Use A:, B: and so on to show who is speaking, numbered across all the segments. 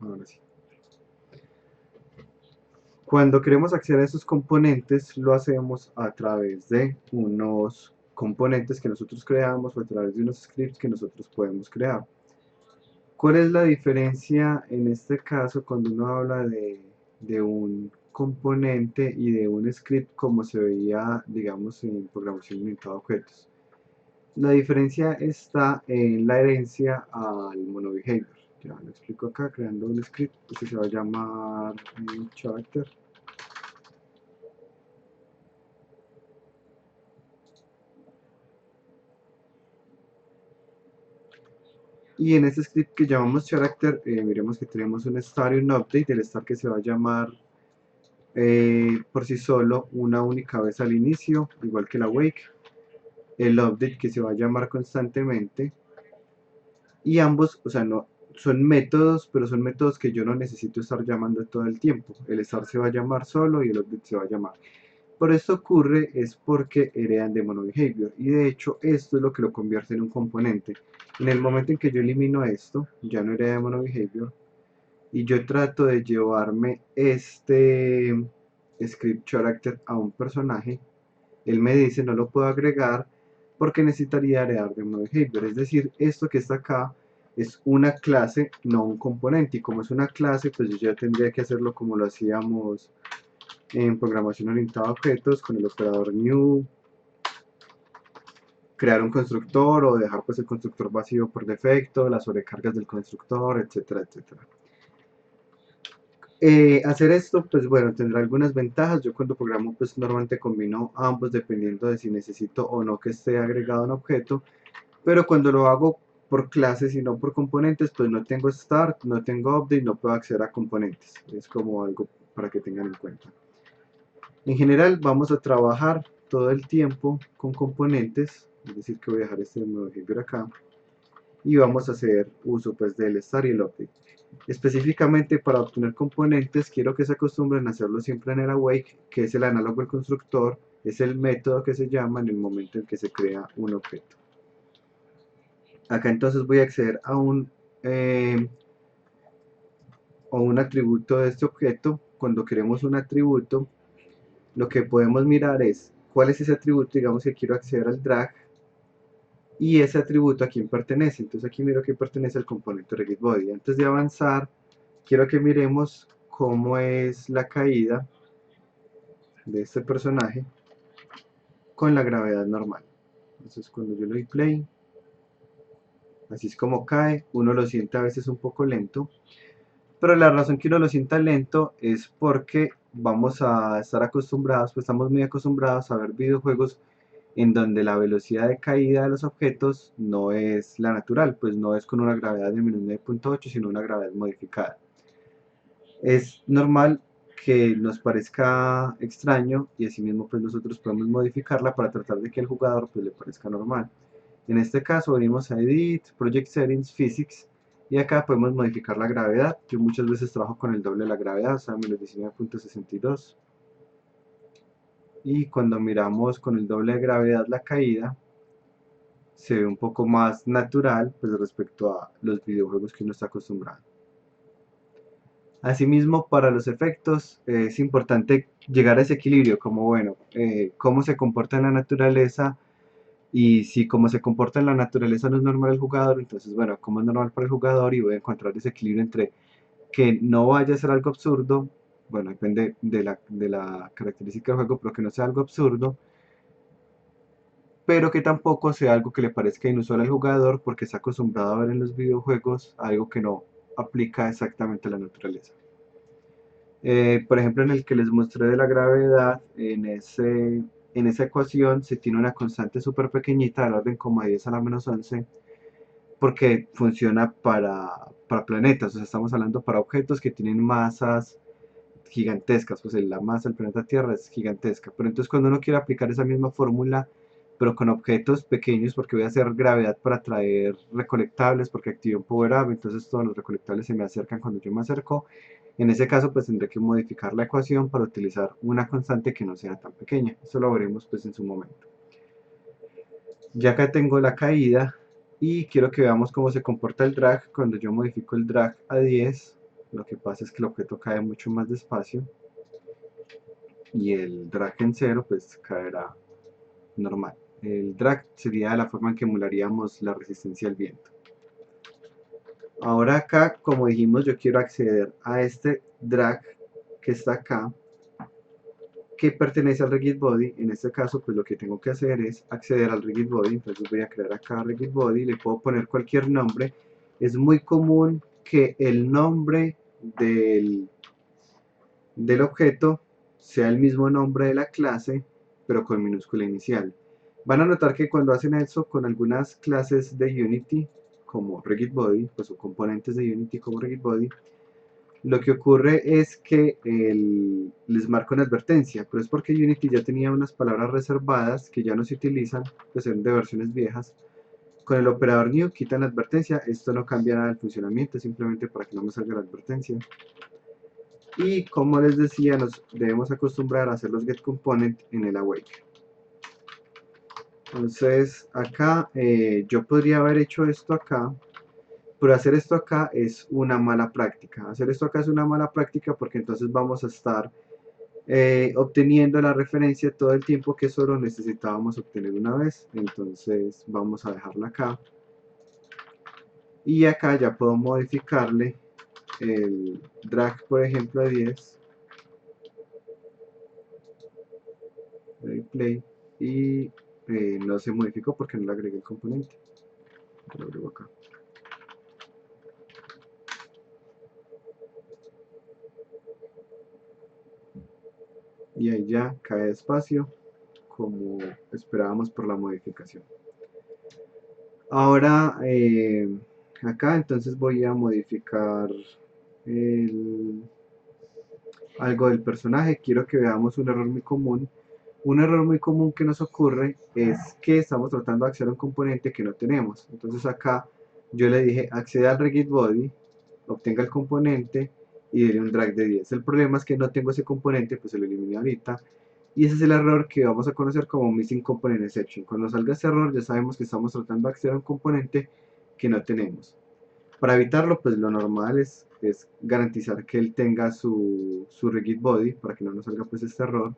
A: Ahora sí. Cuando queremos acceder a esos componentes, lo hacemos a través de unos componentes que nosotros creamos o a través de unos scripts que nosotros podemos crear. ¿Cuál es la diferencia en este caso cuando uno habla de un componente y de un script como se veía, digamos, en programación orientada a objetos? La diferencia está en la herencia al monobehavior. Ya lo explico acá, creando un script, este se va a llamar character. Y en este script que llamamos character, miremos que tenemos un star y un update. El star que se va a llamar por sí solo una única vez al inicio, igual que la wake. El update que se va a llamar constantemente. Y ambos, o sea, no son métodos, pero son métodos que yo no necesito estar llamando todo el tiempo. El star se va a llamar solo y el update se va a llamar. Por esto ocurre es porque heredan de monobehavior, y de hecho esto es lo que lo convierte en un componente. En el momento en que yo elimino esto, ya no hereda de monobehavior, y yo trato de llevarme este script character a un personaje, él me dice no lo puedo agregar porque necesitaría heredar de monobehavior. Es decir, esto que está acá es una clase, no un componente, y como es una clase, pues yo ya tendría que hacerlo como lo hacíamos en programación orientada a objetos con el operador new, crear un constructor o dejar pues el constructor vacío por defecto, las sobrecargas del constructor, etcétera, etcétera. Hacer esto, pues bueno, tendrá algunas ventajas. Yo cuando programo, pues normalmente combino ambos dependiendo de si necesito o no que esté agregado a un objeto, pero cuando lo hago por clases y no por componentes, pues no tengo start, no tengo update, no puedo acceder a componentes. Es como algo para que tengan en cuenta. En general vamos a trabajar todo el tiempo con componentes, es decir que voy a dejar este nuevo behavior acá, y vamos a hacer uso pues del start y el update. Específicamente para obtener componentes quiero que se acostumbren a hacerlo siempre en el awake, que es el análogo del constructor, es el método que se llama en el momento en que se crea un objeto. Acá entonces voy a acceder a un atributo de este objeto. Cuando queremos un atributo, lo que podemos mirar es cuál es ese atributo. Digamos que quiero acceder al drag y ese atributo a quién pertenece. Entonces aquí miro que pertenece al componente RegitBody. Antes de avanzar, quiero que miremos cómo es la caída de este personaje con la gravedad normal. Entonces cuando yo le doy play, así es como cae. Uno lo siente a veces un poco lento, pero la razón que uno lo sienta lento es porque vamos a estar acostumbrados, pues estamos muy acostumbrados a ver videojuegos en donde la velocidad de caída de los objetos no es la natural, pues no es con una gravedad de menos 9.8, sino una gravedad modificada. Es normal que nos parezca extraño y asimismo pues nosotros podemos modificarla para tratar de que al jugador pues le parezca normal. En este caso venimos a Edit, Project Settings, Physics, y acá podemos modificar la gravedad. Yo muchas veces trabajo con el doble de la gravedad, o sea, menos 19.62. Y cuando miramos con el doble de gravedad la caída, se ve un poco más natural pues respecto a los videojuegos que uno está acostumbrado. Asimismo, para los efectos es importante llegar a ese equilibrio, como bueno, cómo se comporta en la naturaleza, y si como se comporta en la naturaleza no es normal el jugador, entonces bueno, como es normal para el jugador, y voy a encontrar ese equilibrio entre que no vaya a ser algo absurdo, bueno, depende de la característica del juego, pero que no sea algo absurdo, pero que tampoco sea algo que le parezca inusual al jugador porque está acostumbrado a ver en los videojuegos algo que no aplica exactamente a la naturaleza. Por ejemplo, en el que les mostré de la gravedad, en esa ecuación se tiene una constante súper pequeñita del orden como 10 a la menos 11, porque funciona para planetas, o sea, estamos hablando para objetos que tienen masas gigantescas, pues la masa del planeta Tierra es gigantesca, pero entonces cuando uno quiere aplicar esa misma fórmula, pero con objetos pequeños, porque voy a hacer gravedad para traer recolectables, porque activé un power up, entonces todos los recolectables se me acercan cuando yo me acerco. En ese caso, pues tendré que modificar la ecuación para utilizar una constante que no sea tan pequeña. Eso lo veremos pues en su momento. Ya acá tengo la caída y quiero que veamos cómo se comporta el drag cuando yo modifico el drag a 10. Lo que pasa es que el objeto cae mucho más despacio y el drag en cero pues caerá normal. El drag sería la forma en que emularíamos la resistencia al viento. Ahora acá, como dijimos, yo quiero acceder a este drag que está acá, que pertenece al rigid body. En este caso, pues lo que tengo que hacer es acceder al rigid body. Entonces voy a crear acá rigid body, le puedo poner cualquier nombre. Es muy común que el nombre del objeto sea el mismo nombre de la clase, pero con minúscula inicial. Van a notar que cuando hacen eso con algunas clases de Unity, como rigid body, pues o componentes de Unity como rigid body, lo que ocurre es que les marca una advertencia, pero es porque Unity ya tenía unas palabras reservadas que ya no se utilizan, pues son de versiones viejas. Con el operador new quitan la advertencia, esto no cambia nada el funcionamiento, simplemente para que no me salga la advertencia. Y como les decía, nos debemos acostumbrar a hacer los getComponent en el awake. Entonces acá yo podría haber hecho esto acá, pero hacer esto acá es una mala práctica. Hacer esto acá es una mala práctica porque entonces vamos a estar obteniendo la referencia todo el tiempo que solo necesitábamos obtener una vez. Entonces vamos a dejarla acá. Y acá ya puedo modificarle el drag, por ejemplo, a 10. Play. Y no se modificó porque no le agregué el componente. Lo agrego acá. Y ahí ya cae despacio como esperábamos por la modificación. Ahora acá entonces voy a modificar algo del personaje. Quiero que veamos un error muy común. Un error muy común que nos ocurre es que estamos tratando de acceder a un componente que no tenemos. Entonces acá yo le dije acceda al rigid body, obtenga el componente y dele un drag de 10. El problema es que no tengo ese componente, pues se lo eliminé ahorita. Y ese es el error que vamos a conocer como Missing Component Exception. Cuando salga ese error ya sabemos que estamos tratando de acceder a un componente que no tenemos. Para evitarlo, pues lo normal es garantizar que él tenga su rigid body para que no nos salga pues este error.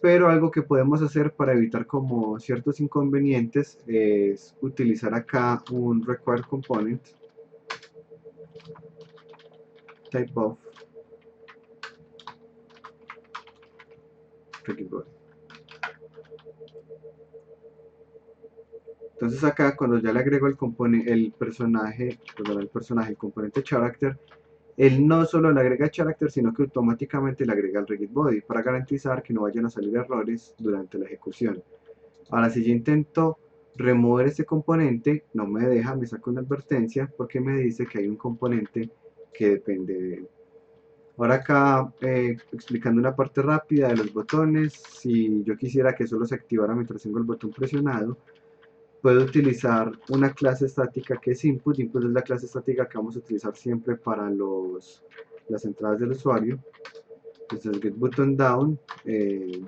A: Pero algo que podemos hacer para evitar como ciertos inconvenientes es utilizar acá un required component type of rigid body. Entonces acá cuando ya le agrego el personaje, el componente character, él no solo le agrega character, sino que automáticamente le agrega el rigid body para garantizar que no vayan a salir errores durante la ejecución. Ahora si yo intento remover este componente, no me deja, me saca una advertencia porque me dice que hay un componente que depende de él. Ahora acá explicando una parte rápida de los botones, si yo quisiera que solo se activara mientras tengo el botón presionado, puedo utilizar una clase estática que es input. Input es la clase estática que vamos a utilizar siempre para las entradas del usuario. Entonces getButtonDown,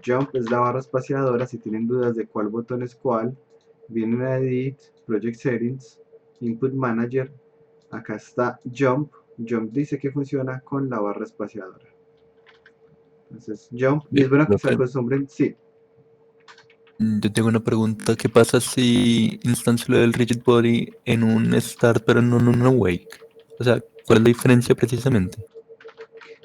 A: jump es la barra espaciadora. Si tienen dudas de cuál botón es cuál, vienen a Edit, Project Settings, Input Manager, acá está Jump. Jump dice que funciona con la barra espaciadora. Entonces Jump, y
B: Bien,
A: es bueno que se
B: profe,
A: acostumbren, sí.
B: yo tengo una pregunta. ¿Qué pasa si instancio del rigid body en un start pero no en un awake? O sea, ¿cuál es la diferencia precisamente?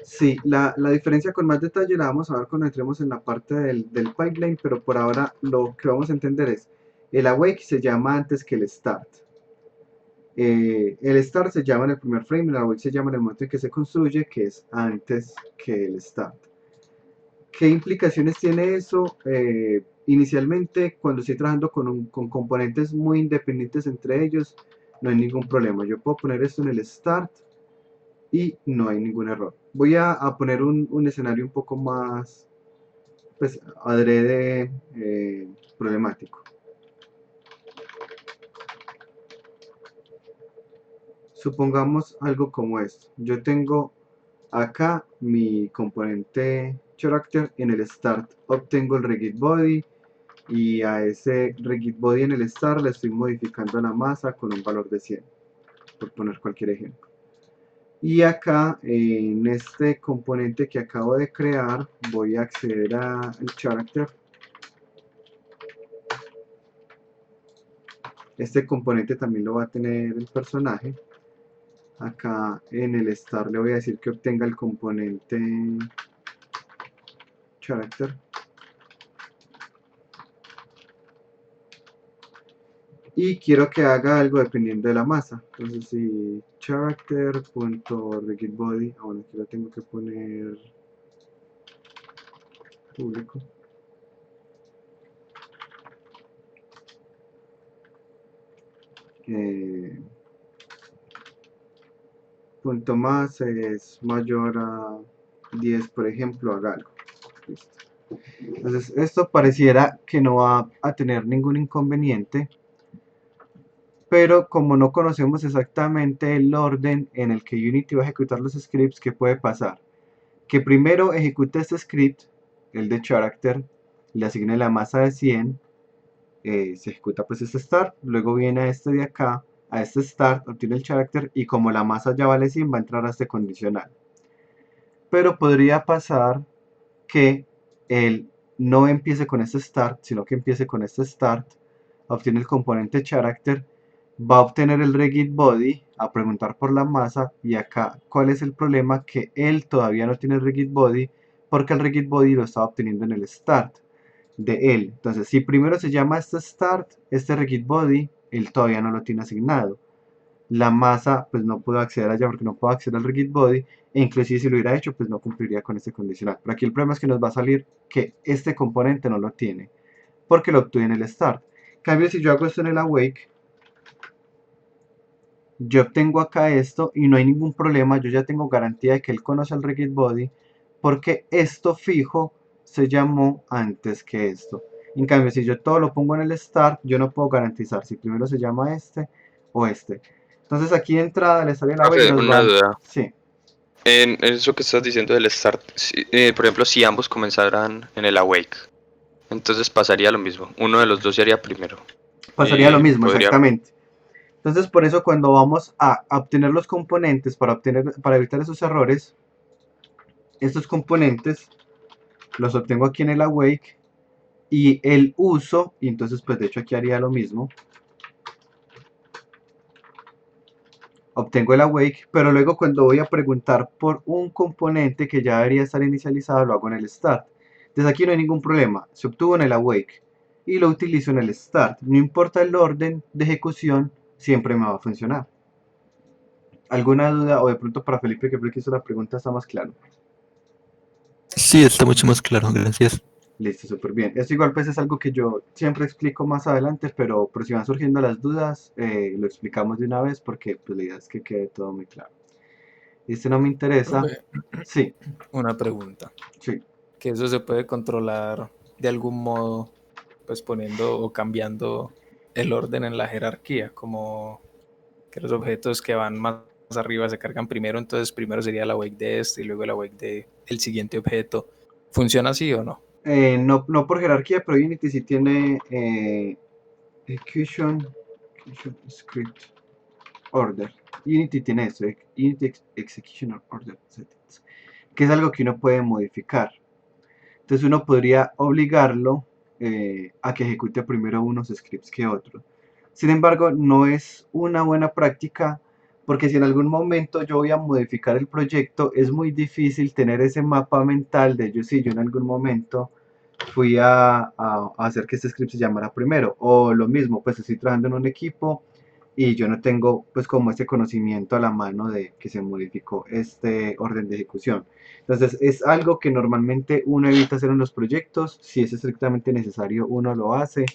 A: Sí, la diferencia con más detalle la vamos a ver cuando entremos en la parte del pipeline, pero por ahora lo que vamos a entender es, el awake se llama antes que el start. El start se llama en el primer frame, el awake se llama en el momento en que se construye, que es antes que el start. ¿Qué implicaciones tiene eso? Inicialmente, cuando estoy trabajando con componentes muy independientes entre ellos, no hay ningún problema. Yo puedo poner esto en el start y no hay ningún error. Voy a poner un escenario un poco más, pues, adrede problemático. Supongamos algo como esto. Yo tengo acá mi componente character en el start. Obtengo el rigid body y a ese rigid body en el start le estoy modificando la masa con un valor de 100, por poner cualquier ejemplo. Y acá en este componente que acabo de crear voy a acceder al character. Este componente también lo va a tener el personaje. Acá en el star le voy a decir que obtenga el componente character. Y quiero que haga algo dependiendo de la masa. Entonces si character.rigidBody, bueno, aquí lo tengo que poner público. Punto más es mayor a 10, por ejemplo, haga algo. Listo. Entonces esto pareciera que no va a tener ningún inconveniente, pero como no conocemos exactamente el orden en el que Unity va a ejecutar los scripts, ¿qué puede pasar? Que primero ejecute este script, el de character, le asigne la masa de 100, se ejecuta pues este start, luego viene a este de acá, a este start, obtiene el character y como la masa ya vale 100 va a entrar a este condicional. Pero podría pasar que él no empiece con este start, sino que empiece con este start, obtiene el componente character, va a obtener el regit body, a preguntar por la masa, y acá, ¿cuál es el problema? Que él todavía no tiene el regit body, porque el regit body lo está obteniendo en el start de él. Entonces, si primero se llama este start, este regit body, él todavía no lo tiene asignado. La masa, pues no puedo acceder allá porque no puedo acceder al rigid body, e inclusive si lo hubiera hecho, pues no cumpliría con este condicional. Pero aquí el problema es que nos va a salir que este componente no lo tiene, porque lo obtuve en el start. En cambio, si yo hago esto en el awake, yo obtengo acá esto y no hay ningún problema, yo ya tengo garantía de que él conoce el rigid body, porque esto fijo se llamó antes que esto. En cambio, si yo todo lo pongo en el start, yo no puedo garantizar si primero se llama este o este. Entonces aquí de entrada la historia del awake
C: Profe,
A: nos
C: una
A: va...
C: duda.
A: Sí,
C: En eso que estás diciendo del start, por ejemplo, si ambos comenzaran en el awake, entonces pasaría lo mismo. Uno de los dos se haría primero.
A: pasaría lo
C: Y
A: mismo,
C: podría.
A: exactamente. Entonces por eso cuando vamos a obtener los componentes para evitar esos errores, estos componentes los obtengo aquí en el awake y el uso, y entonces pues de hecho aquí haría lo mismo, obtengo el awake, pero luego cuando voy a preguntar por un componente que ya debería estar inicializado, lo hago en el start. Entonces aquí no hay ningún problema, se obtuvo en el awake y lo utilizo en el start. No importa el orden de ejecución, siempre me va a funcionar. ¿Alguna duda? O de pronto para Felipe, que creo que hizo la pregunta, está más claro.
B: Sí, está mucho más claro, gracias.
A: Listo, súper bien. Esto igual pues es algo que yo siempre explico más adelante, pero por si van surgiendo las dudas, lo explicamos de una vez porque pues la idea es que quede todo muy claro. Este no me interesa.
D: Profe,
A: Sí,
D: una pregunta.
A: sí.
D: Que eso se puede controlar de algún modo, pues poniendo o cambiando el orden en la jerarquía, como que los objetos que van más arriba se cargan primero, entonces primero sería la wake de este y luego la wake de el siguiente objeto. ¿Funciona así o no?
A: No, no por jerarquía, pero Unity sí tiene execution script order. Unity tiene eso, Unity execution order settings, que es algo que uno puede modificar. Entonces uno podría obligarlo a que ejecute primero unos scripts que otros. Sin embargo, no es una buena práctica porque si en algún momento yo voy a modificar el proyecto, es muy difícil tener ese mapa mental de yo sí, yo en algún momento fui a hacer que este script se llamara primero. O lo mismo, pues estoy trabajando en un equipo y yo no tengo pues como ese conocimiento a la mano de que se modificó este orden de ejecución. Entonces es algo que normalmente uno evita hacer en los proyectos, si es estrictamente necesario uno lo hace,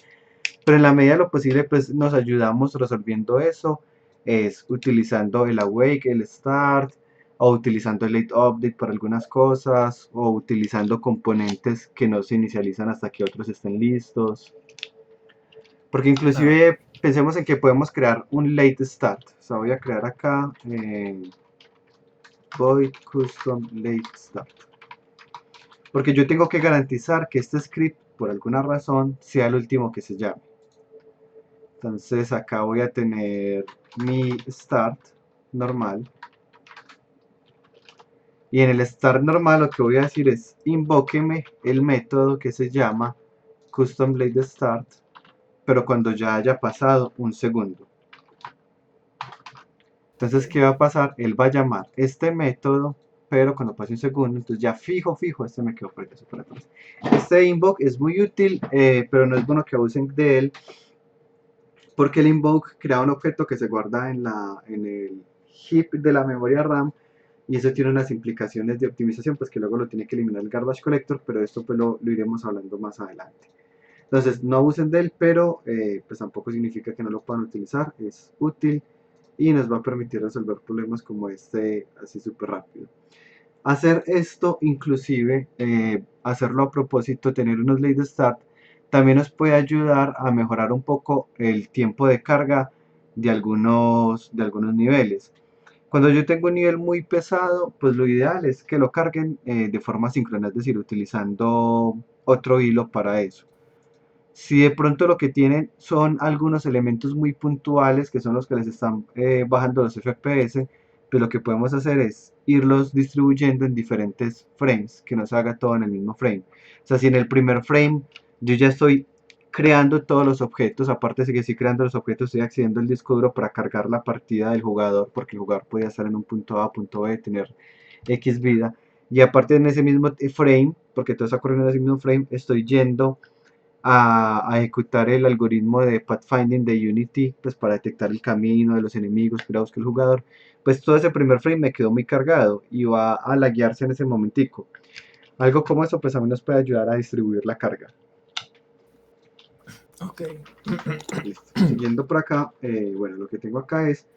A: pero en la medida de lo posible pues nos ayudamos resolviendo eso, es utilizando el awake, el start, o utilizando el late update para algunas cosas, o utilizando componentes que no se inicializan hasta que otros estén listos. Porque
D: Ah,
A: inclusive pensemos en que podemos crear un late start. O sea, voy a crear acá void custom late start. Porque yo tengo que garantizar que este script, por alguna razón, sea el último que se llame. Entonces acá voy a tener mi start normal. Y en el start normal lo que voy a decir es invóqueme el método que se llama custom blade start, pero cuando ya haya pasado un segundo. Entonces, ¿qué va a pasar? Él va a llamar este método, pero cuando pase un segundo, entonces ya fijo, este me quedó por atrás. Este invoke es muy útil, pero no es bueno que abusen de él, porque el invoke crea un objeto que se guarda en el heap de la memoria RAM, y eso tiene unas implicaciones de optimización, pues que luego lo tiene que eliminar el garbage collector, pero esto pues lo iremos hablando más adelante. Entonces, no abusen de él, pero pues tampoco significa que no lo puedan utilizar, es útil y nos va a permitir resolver problemas como este así súper rápido. Hacer esto, inclusive, hacerlo a propósito, tener unos late start, también nos puede ayudar a mejorar un poco el tiempo de carga de algunos niveles. Cuando yo tengo un nivel muy pesado, pues lo ideal es que lo carguen de forma síncrona, es decir, utilizando otro hilo para eso. Si de pronto lo que tienen son algunos elementos muy puntuales que son los que les están bajando los FPS, pues lo que podemos hacer es irlos distribuyendo en diferentes frames, que no se haga todo en el mismo frame. O sea, si en el primer frame yo ya estoy creando todos los objetos, aparte de que estoy creando los objetos, estoy accediendo al disco duro para cargar la partida del jugador, porque el jugador puede estar en un punto A, punto B, tener X vida. Y aparte en ese mismo frame, porque todo está corriendo en ese mismo frame, estoy yendo a ejecutar el algoritmo de pathfinding de Unity, pues para detectar el camino de los enemigos que busca el jugador. Pues todo ese primer frame me quedó muy cargado y va a laguearse en ese momentico. Algo como eso pues a mí nos puede ayudar a distribuir la carga.
D: Ok.
A: Listo. Siguiendo por acá, bueno, lo que tengo acá es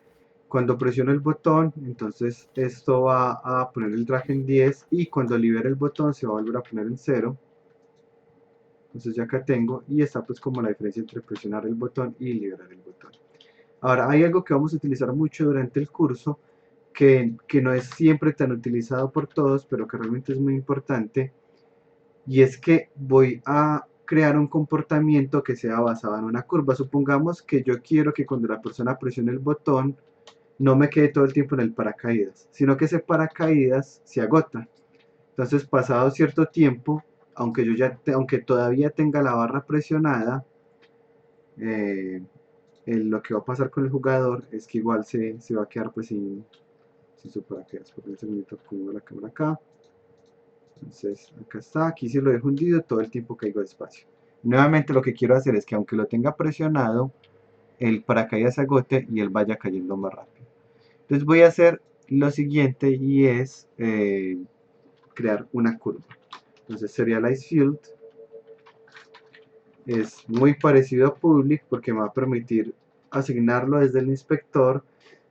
A: cuando presiono el botón, entonces esto va a poner el drag en 10 y cuando libere el botón se va a volver a poner en 0. Entonces ya acá tengo, y está pues como la diferencia entre presionar el botón y liberar el botón. Ahora hay algo que vamos a utilizar mucho durante el curso, que no es siempre tan utilizado por todos, pero que realmente es muy importante, y es que voy a crear un comportamiento que sea basado en una curva. Supongamos que yo quiero que cuando la persona presione el botón, no me quede todo el tiempo en el paracaídas, sino que ese paracaídas se agota. Entonces, pasado cierto tiempo, aunque todavía tenga la barra presionada, lo que va a pasar con el jugador es que igual se va a quedar pues sin su paracaídas. Por un segundito pongo la cámara acá. Entonces, acá está, aquí si lo dejo hundido, todo el tiempo caigo despacio. Nuevamente lo que quiero hacer es que aunque lo tenga presionado, el paracaídas se agote y él vaya cayendo más rápido. Entonces voy a hacer lo siguiente y es crear una curva. Entonces serialize field es muy parecido a public porque me va a permitir asignarlo desde el inspector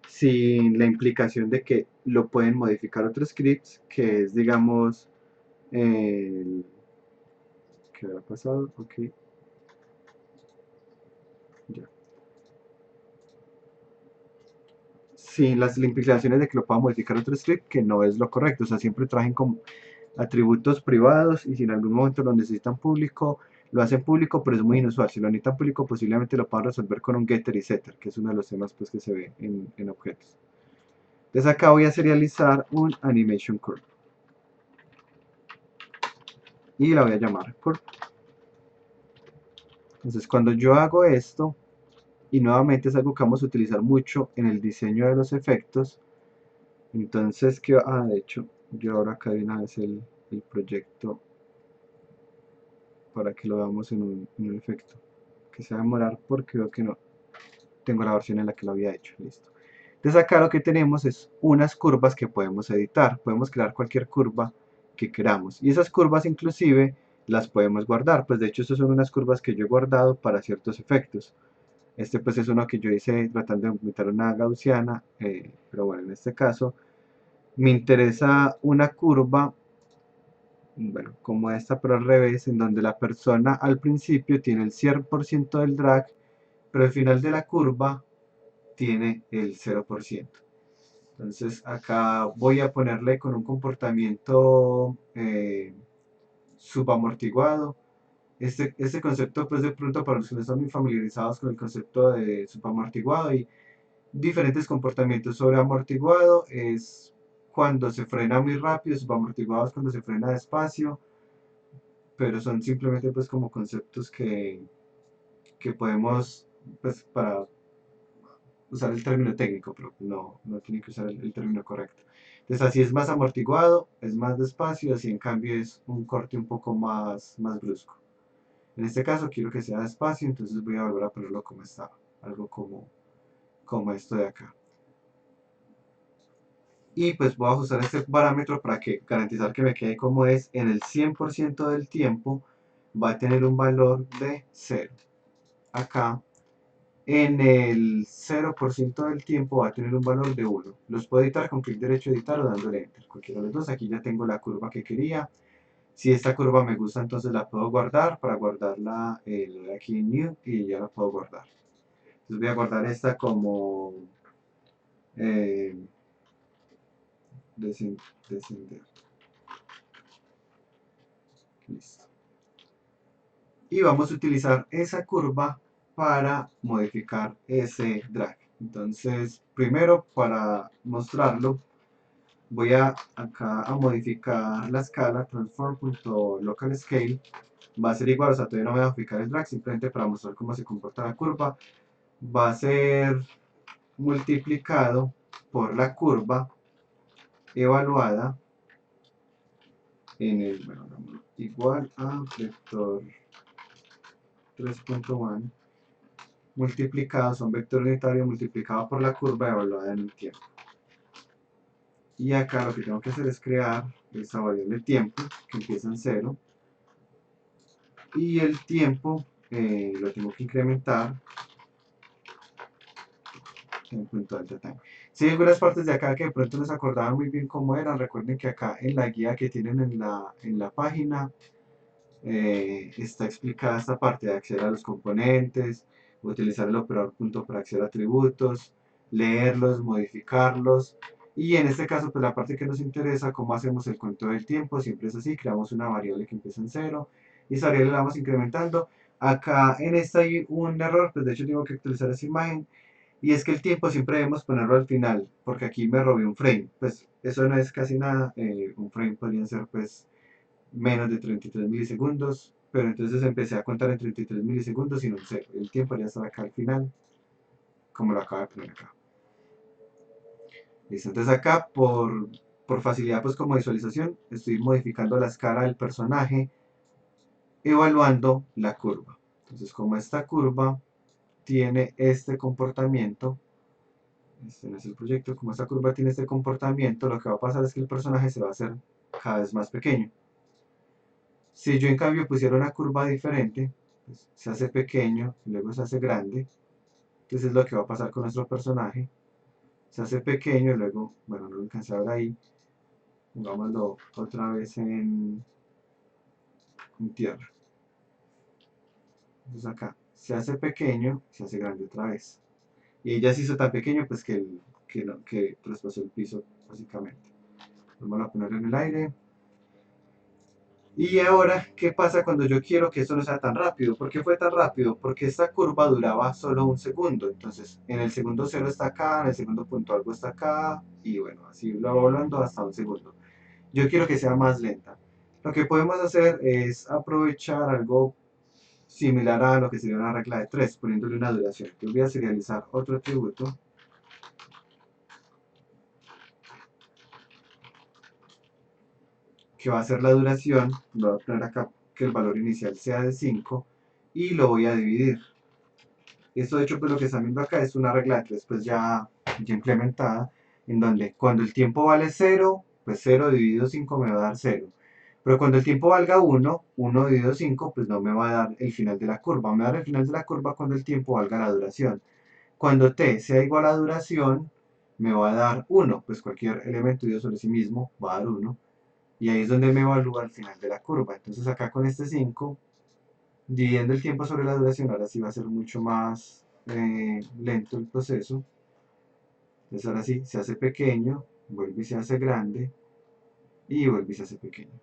A: sin la implicación de que lo pueden modificar otros scripts, que es digamos ¿qué habrá pasado? Ok, ya, sin las implicaciones de que lo pueda modificar otro script, que no es lo correcto. O sea, siempre trajen como atributos privados y si en algún momento lo necesitan público, lo hacen público, pero es muy inusual. Si lo necesitan público, posiblemente lo puedan resolver con un getter y setter, que es uno de los temas pues, que se ve en objetos. Entonces acá voy a serializar un animation curve y la voy a llamar curve. Entonces cuando yo hago esto, y nuevamente es algo que vamos a utilizar mucho en el diseño de los efectos, entonces de hecho yo ahora acá de una vez el proyecto para que lo veamos en un efecto que se va a demorar porque veo que no tengo la versión en la que lo había hecho. Listo. Entonces acá lo que tenemos es unas curvas que podemos editar, podemos crear cualquier curva que queramos y esas curvas inclusive las podemos guardar. Pues de hecho estas son unas curvas que yo he guardado para ciertos efectos. Este pues es uno que yo hice tratando de imitar una gaussiana, pero bueno, en este caso me interesa una curva, bueno, como esta pero al revés, en donde la persona al principio tiene el 100% del drag, pero al final de la curva tiene el 0%. Entonces acá voy a ponerle con un comportamiento subamortiguado. Este concepto pues de pronto para los que no están muy familiarizados con el concepto de subamortiguado y diferentes comportamientos. Sobre amortiguado es cuando se frena muy rápido, subaamortiguados cuando se frena despacio, pero son simplemente pues como conceptos que podemos pues para usar el término técnico, pero no tiene que usar el término correcto. Entonces así es más amortiguado, es más despacio, así en cambio es un corte un poco más brusco. En este caso quiero que sea despacio, entonces voy a volver a ponerlo como estaba, algo como esto de acá. Y pues voy a ajustar este parámetro para que garantizar que me quede como es. En el 100% del tiempo va a tener un valor de 0. Acá en el 0% del tiempo va a tener un valor de 1. Los puedo editar con clic derecho editar o dándole enter, cualquiera de los dos. Aquí ya tengo la curva que quería. Si esta curva me gusta, entonces la puedo guardar. Para guardarla le doy aquí en new y ya la puedo guardar. Entonces voy a guardar esta como descender. Listo. Y vamos a utilizar esa curva para modificar ese drag. Entonces, primero para mostrarlo, voy acá a modificar la escala transform.localScale. Va a ser igual, o sea, todavía no voy a modificar el drag, simplemente para mostrar cómo se comporta la curva. Va a ser multiplicado por la curva evaluada en el, bueno, igual a vector 3.1 multiplicado, son vector unitario multiplicado por la curva evaluada en el tiempo. Y acá lo que tengo que hacer es crear esa variable tiempo que empieza en 0. Y el tiempo lo tengo que incrementar en punto delta time. Si hay algunas partes de acá que de pronto no se acordaban muy bien cómo eran, recuerden que acá en la guía que tienen en la página está explicada esta parte de acceder a los componentes, utilizar el operador punto para acceder a atributos, leerlos, modificarlos. Y en este caso, pues la parte que nos interesa, cómo hacemos el cuento del tiempo, siempre es así, creamos una variable que empieza en 0 y esa variable la vamos incrementando. Acá en esta hay un error, pues de hecho tengo que actualizar esa imagen, y es que el tiempo siempre debemos ponerlo al final, porque aquí me robé un frame, pues eso no es casi nada, un frame podría ser pues menos de 33 milisegundos, pero entonces empecé a contar en 33 milisegundos y no sé, el tiempo ya está acá al final, como lo acabo de poner acá. Listo, entonces acá por facilidad pues como visualización estoy modificando la escala del personaje evaluando la curva. Entonces como esta curva tiene este comportamiento, este no es el proyecto, como esta curva tiene este comportamiento, lo que va a pasar es que el personaje se va a hacer cada vez más pequeño. Si yo en cambio pusiera una curva diferente, pues se hace pequeño, luego se hace grande, entonces es lo que va a pasar con nuestro personaje. Se hace pequeño, luego, bueno, no lo alcancé a ver ahí, pongámoslo otra vez en tierra. Entonces acá, se hace pequeño, se hace grande otra vez. Y ya se hizo tan pequeño pues que traspasó el piso básicamente. Vamos a poner en el aire. Y ahora, ¿qué pasa cuando yo quiero que esto no sea tan rápido? ¿Por qué fue tan rápido? Porque esta curva duraba solo un segundo. Entonces, en el segundo 0 está acá, en el segundo punto algo está acá, y bueno, así lo va volando hasta un segundo. Yo quiero que sea más lenta. Lo que podemos hacer es aprovechar algo similar a lo que sería una regla de 3, poniéndole una duración. Yo voy a serializar otro atributo. Que va a ser la duración, voy a poner acá que el valor inicial sea de 5 y lo voy a dividir. Esto de hecho pues lo que están viendo acá es una regla de 3 pues ya implementada, en donde cuando el tiempo vale 0, pues 0 dividido 5 me va a dar 0. Pero cuando el tiempo valga 1, 1 dividido 5 pues no me va a dar el final de la curva, me va a dar el final de la curva cuando el tiempo valga la duración. Cuando t sea igual a duración, me va a dar 1, pues cualquier elemento dividido sobre sí mismo va a dar 1. Y ahí es donde me evalúa al final de la curva. Entonces acá con este 5, dividiendo el tiempo sobre la duración, ahora sí va a ser mucho más lento el proceso. Entonces ahora sí, se hace pequeño, vuelve y se hace grande, y vuelve y se hace pequeño.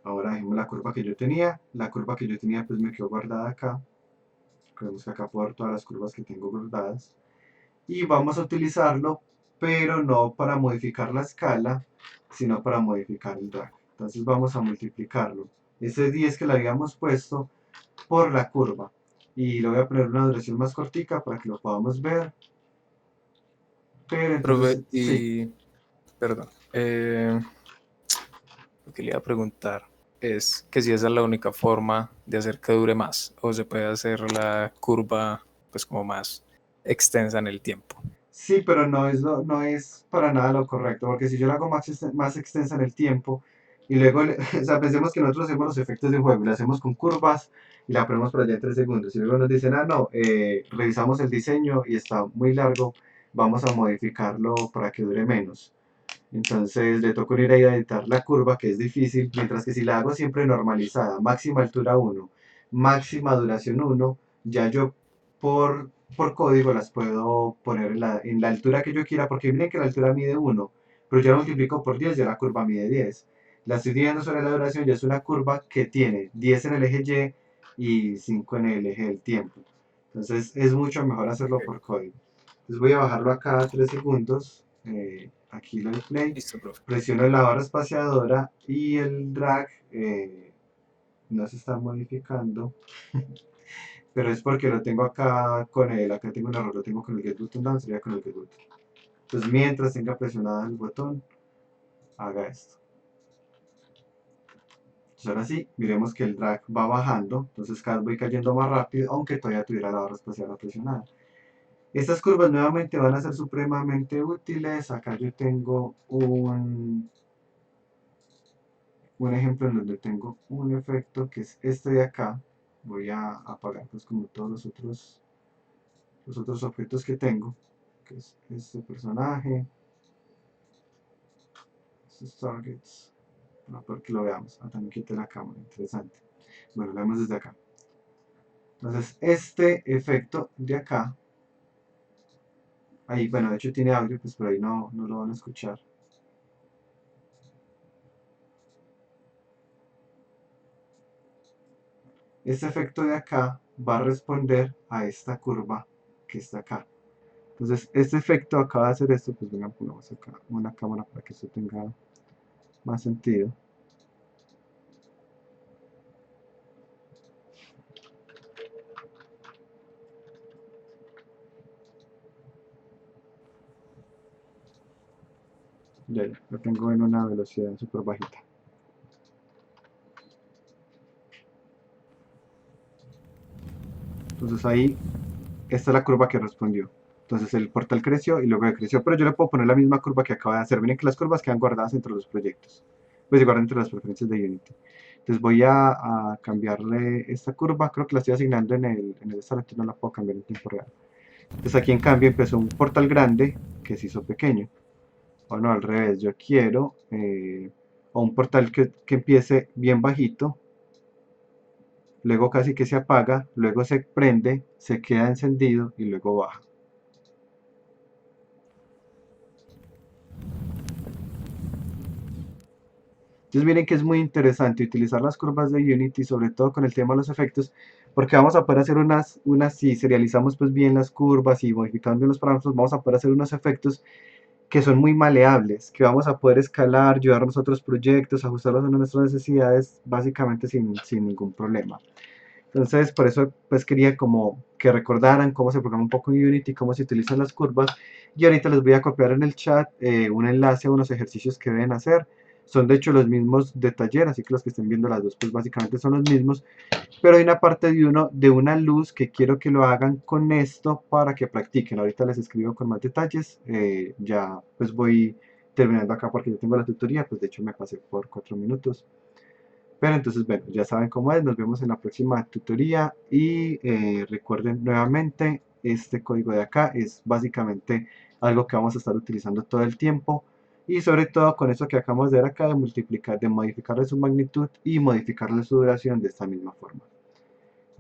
A: Ahora dejemos la curva que yo tenía. La curva que yo tenía pues me quedó guardada acá. Vemos que acá puedo ver todas las curvas que tengo guardadas. y vamos a utilizarlo, pero no para modificar la escala, sino para modificar el drag. Entonces vamos a multiplicarlo, ese 10 que le habíamos puesto, por la curva. Y le voy a poner una duración más cortica para que lo podamos ver. Pero entonces,
D: Profe,
A: sí.
D: perdón, lo que le iba a preguntar es que si esa es la única forma de hacer que dure más, o se puede hacer la curva pues como más extensa en el tiempo.
A: Sí, pero no es para nada lo correcto, porque si yo la hago más extensa en el tiempo, y luego, o sea, pensemos que nosotros hacemos los efectos de juego, y lo hacemos con curvas, y la ponemos por allá en 3 segundos, y luego nos dicen, ah, no, revisamos el diseño y está muy largo, vamos a modificarlo para que dure menos. Entonces le toca ir a editar la curva, que es difícil, mientras que si la hago siempre normalizada, máxima altura 1, máxima duración 1, ya yo por código las puedo poner en la altura que yo quiera, porque miren que la altura mide 1, pero yo la multiplico por 10, ya la curva mide 10. La estoy dividiendo sobre la duración, ya es una curva que tiene 10 en el eje Y y 5 en el eje del tiempo. Entonces es mucho mejor hacerlo
D: Ok.
A: por código. Entonces voy a bajarlo acá a 3 segundos. Aquí le doy play,
D: Listo, profe.
A: presiono la barra espaciadora y el drag no se está modificando, pero es porque lo tengo acá con acá tengo un error, lo tengo con el get button down, sería con el get button. Entonces mientras tenga presionado el botón, haga esto. Entonces ahora sí, miremos que el drag va bajando, entonces cada vez voy cayendo más rápido, aunque todavía tuviera la barra espaciadora presionada. Estas curvas nuevamente van a ser supremamente útiles. Acá yo tengo un ejemplo en donde tengo un efecto que es este de acá. Voy a apagar pues como todos los otros objetos que tengo, que es este personaje, estos targets, para que lo veamos. También quité la cámara, interesante. Bueno, lo vemos desde acá. Entonces este efecto de acá, ahí, bueno, de hecho tiene audio, pues por ahí no lo van a escuchar. Este efecto de acá va a responder a esta curva que está acá. Entonces, este efecto acaba de hacer esto, pues venga, pongamos acá una cámara para que esto tenga más sentido. Ya, lo tengo en una velocidad súper bajita. Entonces ahí, esta es la curva que respondió. Entonces el portal creció y luego creció, pero yo le puedo poner la misma curva que acaba de hacer. Miren que las curvas quedan guardadas entre los proyectos. Pues se guardan entre las preferencias de Unity. Entonces voy a cambiarle esta curva, creo que la estoy asignando en el start, no la puedo cambiar en tiempo real. Entonces aquí en cambio empezó un portal grande que se hizo pequeño. O no, al revés, yo quiero o un portal que empiece bien bajito, luego casi que se apaga, luego se prende, se queda encendido y luego baja. Entonces miren que es muy interesante utilizar las curvas de Unity, sobre todo con el tema de los efectos, porque vamos a poder hacer si serializamos pues bien las curvas y modificando bien los parámetros, vamos a poder hacer unos efectos que son muy maleables, que vamos a poder escalar, llevarnos a otros proyectos, ajustarlos a nuestras necesidades, básicamente sin ningún problema. Entonces, por eso pues quería como que recordaran cómo se programa un poco en Unity, cómo se utilizan las curvas. Y ahorita les voy a copiar en el chat un enlace a unos ejercicios que deben hacer. Son de hecho los mismos de taller, así que los que estén viendo las dos pues básicamente son los mismos. Pero hay una parte de una luz que quiero que lo hagan con esto para que practiquen. Ahorita les escribo con más detalles. Ya pues voy terminando acá porque yo tengo la tutoría, pues de hecho me pasé por 4 minutos. Pero entonces, bueno, ya saben cómo es, nos vemos en la próxima tutoría y recuerden nuevamente, este código de acá es básicamente algo que vamos a estar utilizando todo el tiempo y sobre todo con eso que acabamos de ver acá de multiplicar, de modificarle su magnitud y modificarle su duración de esta misma forma.